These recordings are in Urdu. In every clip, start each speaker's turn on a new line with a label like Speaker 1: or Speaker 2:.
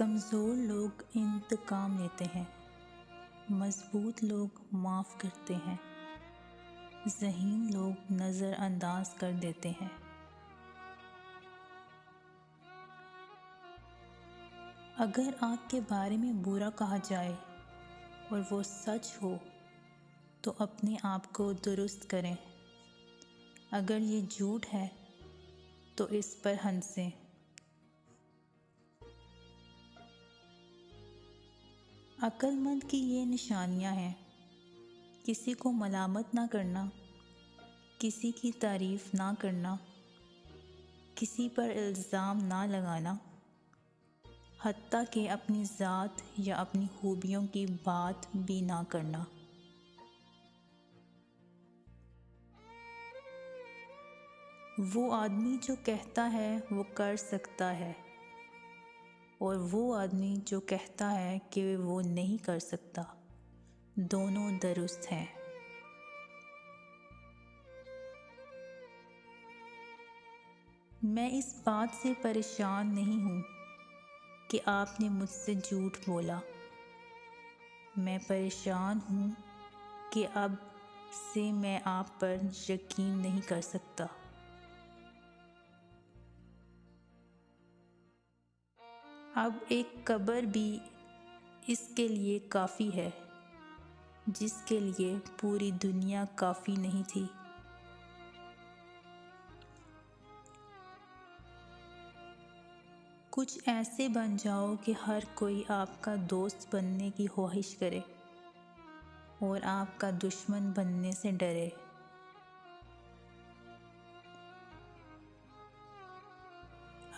Speaker 1: کمزور لوگ انتقام لیتے ہیں، مضبوط لوگ معاف کرتے ہیں، ذہین لوگ نظر انداز کر دیتے ہیں۔ اگر آپ کے بارے میں برا کہا جائے اور وہ سچ ہو تو اپنے آپ کو درست کریں۔ اگر یہ جھوٹ ہے تو اس پر ہنسیں۔ عقل مند کی یہ نشانیاں ہیں: کسی کو ملامت نہ کرنا، کسی کی تعریف نہ کرنا، کسی پر الزام نہ لگانا، حتیٰ کہ اپنی ذات یا اپنی خوبیوں کی بات بھی نہ کرنا۔ وہ آدمی جو کہتا ہے وہ کر سکتا ہے، اور وہ آدمی جو کہتا ہے کہ وہ نہیں کر سکتا، دونوں درست ہیں۔ میں اس بات سے پریشان نہیں ہوں کہ آپ نے مجھ سے جھوٹ بولا۔ میں پریشان ہوں کہ اب سے میں آپ پر یقین نہیں کر سکتا۔ اب ایک قبر بھی اس کے لیے کافی ہے جس کے لیے پوری دنیا کافی نہیں تھی۔ کچھ ایسے بن جاؤ کہ ہر کوئی آپ کا دوست بننے کی خواہش کرے اور آپ کا دشمن بننے سے ڈرے۔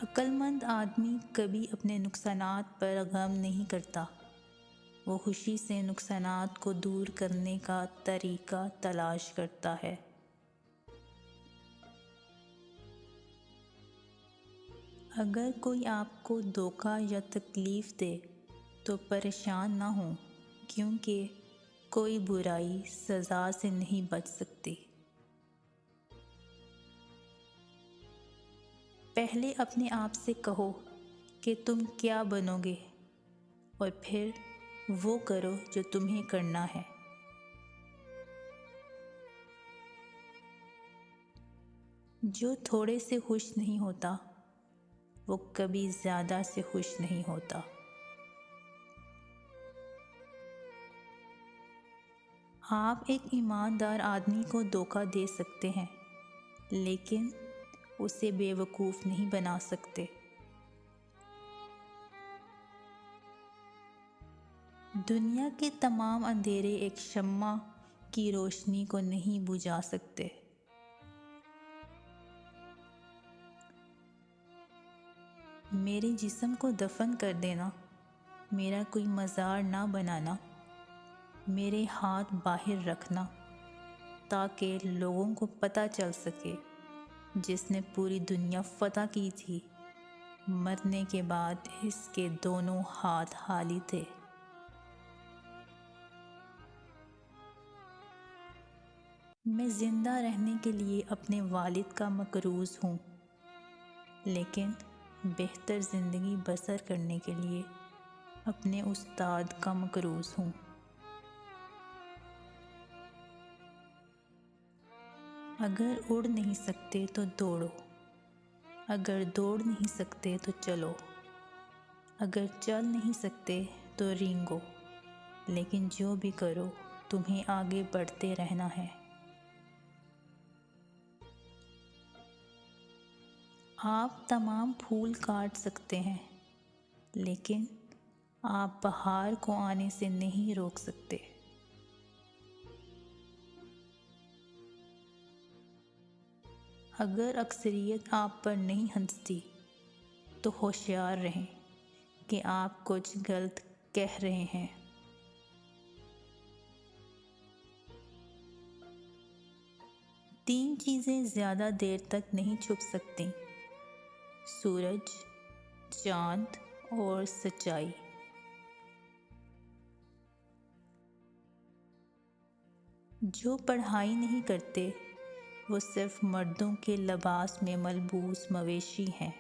Speaker 1: عقل مند آدمی کبھی اپنے نقصانات پر غم نہیں کرتا، وہ خوشی سے نقصانات کو دور کرنے کا طریقہ تلاش کرتا ہے۔ اگر کوئی آپ کو دھوکہ یا تکلیف دے تو پریشان نہ ہوں، کیونکہ کوئی برائی سزا سے نہیں بچ سکتی۔ پہلے اپنے آپ سے کہو کہ تم کیا بنو گے، اور پھر وہ کرو جو تمہیں کرنا ہے۔ جو تھوڑے سے خوش نہیں ہوتا وہ کبھی زیادہ سے خوش نہیں ہوتا۔ آپ ایک ایماندار آدمی کو دھوکہ دے سکتے ہیں، لیکن اسے بے وقوف نہیں بنا سکتے۔ دنیا کے تمام اندھیرے ایک شمع کی روشنی کو نہیں بجھا سکتے۔ میرے جسم کو دفن کر دینا، میرا کوئی مزار نہ بنانا، میرے ہاتھ باہر رکھنا تاکہ لوگوں کو پتہ چل سکے جس نے پوری دنیا فتح کی تھی، مرنے کے بعد اس کے دونوں ہاتھ خالی تھے۔ میں زندہ رہنے کے لیے اپنے والد کا مقروض ہوں، لیکن بہتر زندگی بسر کرنے کے لیے اپنے استاد کا مقروض ہوں۔ اگر اڑ نہیں سکتے تو دوڑو، اگر دوڑ نہیں سکتے تو چلو، اگر چل نہیں سکتے تو رینگو، لیکن جو بھی کرو تمہیں آگے بڑھتے رہنا ہے۔ آپ تمام پھول کاٹ سکتے ہیں، لیکن آپ بہار کو آنے سے نہیں روک سکتے۔ اگر اکثریت آپ پر نہیں ہنستی تو ہوشیار رہیں کہ آپ کچھ غلط کہہ رہے ہیں۔ تین چیزیں زیادہ دیر تک نہیں چھپ سکتیں: سورج، چاند اور سچائی۔ جو پڑھائی نہیں کرتے وہ صرف مردوں کے لباس میں ملبوس مویشی ہیں۔